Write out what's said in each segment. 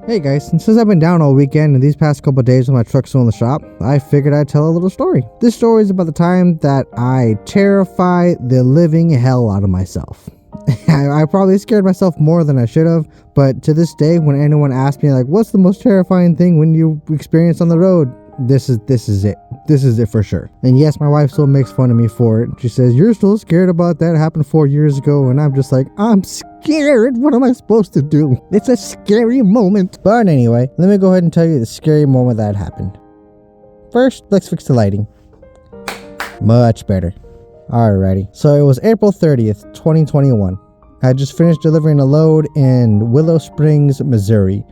Hey guys, since I've been down all weekend and these past couple of days when my truck's still in the shop, I figured I'd tell a little story. This story is about the time that I terrified the living hell out of myself. I probably scared myself more than I should have, but to this day, when anyone asks me like, what's the most terrifying thing when you experience on the road? This is it. This is it for sure. And yes, my wife still makes fun of me for it. She says, you're still scared about that. It happened 4 years ago. And I'm just like, I'm scared. What am I supposed to do? It's a scary moment. But anyway, let me go ahead and tell you the scary moment that happened. First, let's fix the lighting. Much better. Alrighty. So it was April 30th, 2021. I just finished delivering a load in Willow Springs, Missouri.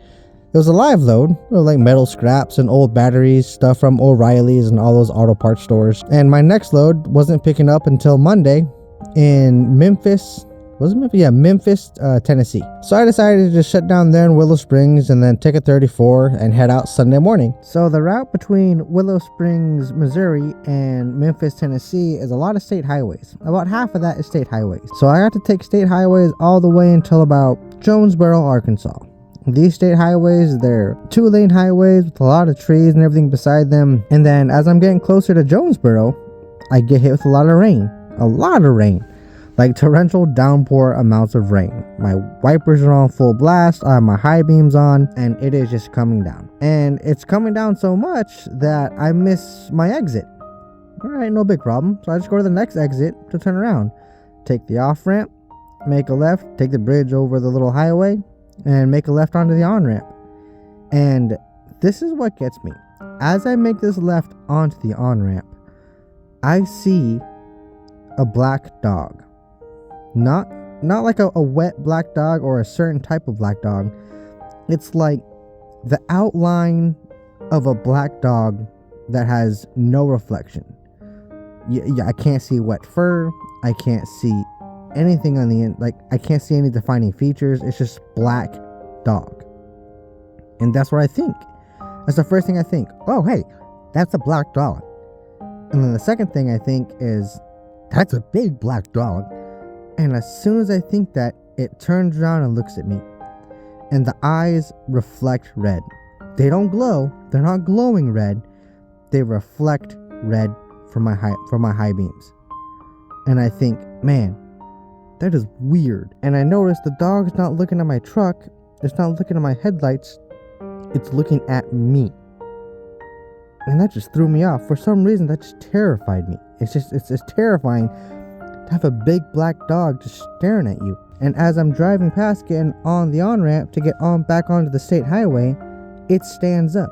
It was a live load, like metal scraps and old batteries, stuff from O'Reilly's and all those auto parts stores. And my next load wasn't picking up until Monday in Memphis. Was it Memphis? Yeah, Memphis, Tennessee. So I decided to just shut down there in Willow Springs and then take a 34 and head out Sunday morning. So the route between Willow Springs, Missouri and Memphis, Tennessee is a lot of state highways. About half of that is state highways. So I got to take state highways all the way until about Jonesboro, Arkansas. These state highways, they're 2-lane highways with a lot of trees and everything beside them. And then as I'm getting closer to Jonesboro, I get hit with a lot of rain. Like torrential downpour amounts of rain. My wipers are on full blast, I have my high beams on, and it is just coming down. And it's coming down so much that I miss my exit. Alright, no big problem. So I just go to the next exit to turn around. Take the off ramp, make a left, take the bridge over the little highway, and make a left onto the on-ramp. And this is what gets me. As I make this left onto the on-ramp, I see a black dog. Not like a wet black dog or a certain type of black dog. It's like the outline of a black dog that has no reflection. Yeah, I can't see wet fur. I can't see anything on the end. Like, I can't see any defining features. It's just black dog. And that's what I think. That's the first thing I think. Oh, hey, that's a black dog. And then the second thing I think is, that's a big black dog. And as soon as I think that, it turns around and looks at me. And the eyes reflect red. They don't glow. They're not glowing red. They reflect red from my high beams. And I think, man, that is weird. And I noticed the dog's not looking at my truck. It's not looking at my headlights. It's looking at me. And that just threw me off. For some reason, that just terrified me. It's just terrifying to have a big black dog just staring at you. And as I'm driving past, getting on the on-ramp to get on back onto the state highway, it stands up.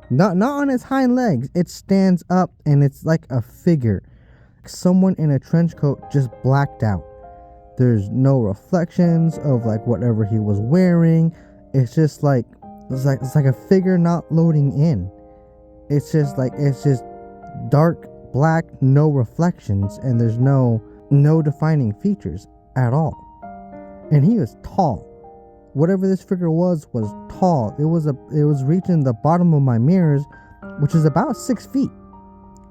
Not on its hind legs. It stands up and it's like a figure. Someone in a trench coat just blacked out. There's no reflections of like whatever he was wearing. It's like a figure not loading in. It's just dark black, no reflections, and there's no defining features at all. And he was tall. Whatever this figure was tall. It was reaching the bottom of my mirrors, which is about 6 feet.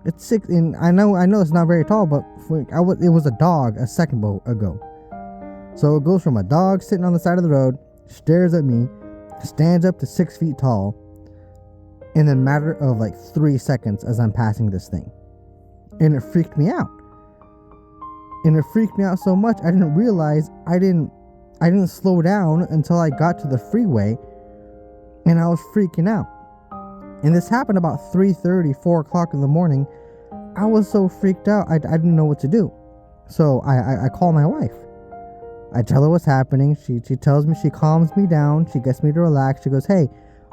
It's 6, and I know it's not very tall, but it was a dog a second ago. So it goes from a dog sitting on the side of the road, stares at me, stands up to 6 feet tall, in a matter of like 3 seconds as I'm passing this thing. And it freaked me out. And it freaked me out so much I didn't realize I didn't slow down until I got to the freeway, and I was freaking out. And this happened about 3:30, 4 o'clock in the morning. I was so freaked out, I didn't know what to do. So I call my wife. I tell her what's happening. She tells me, she calms me down. She gets me to relax. She goes, hey,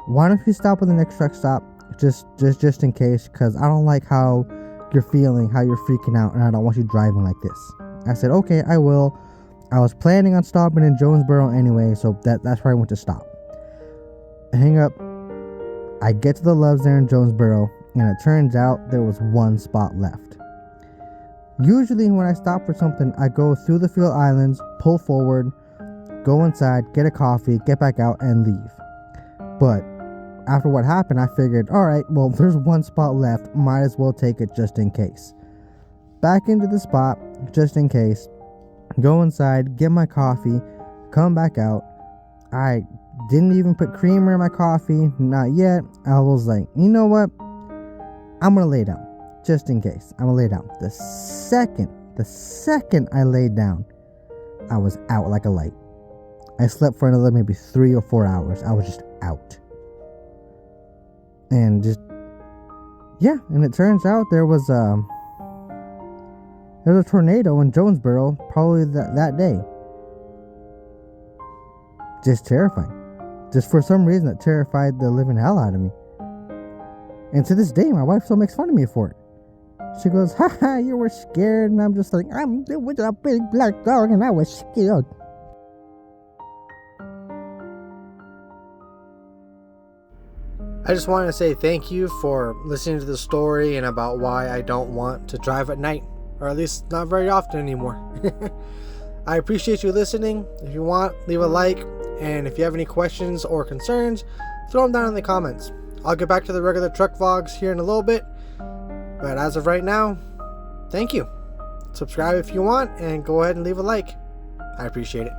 why don't you stop at the next truck stop just in case, because I don't like how you're feeling, how you're freaking out, and I don't want you driving like this. I said, okay, I will. I was planning on stopping in Jonesboro anyway, so that's where I went to stop. I hang up. I get to the Loves there in Jonesboro, and it turns out there was one spot left. Usually when I stop for something, I go through the field islands, pull forward, go inside, get a coffee, get back out, and leave. But after what happened, I figured, alright, well, there's one spot left, might as well take it just in case. Back into the spot, just in case, go inside, get my coffee, come back out. I Didn't even put creamer in my coffee. Not yet. I was like, you know what? I'm going to lay down. Just in case. I'm going to lay down. The second I laid down, I was out like a light. I slept for another maybe 3 or 4 hours. I was just out. And just, yeah. And it turns out there was a tornado in Jonesboro probably that day. Just terrifying. Just for some reason, it terrified the living hell out of me. And to this day, my wife still makes fun of me for it. She goes, haha, you were scared. And I'm just like, it was a big black dog and I was scared. I just wanted to say thank you for listening to the story and about why I don't want to drive at night. Or at least not very often anymore. I appreciate you listening. If you want, leave a like. And if you have any questions or concerns, throw them down in the comments. I'll get back to the regular truck vlogs here in a little bit. But as of right now, thank you. Subscribe if you want and go ahead and leave a like. I appreciate it.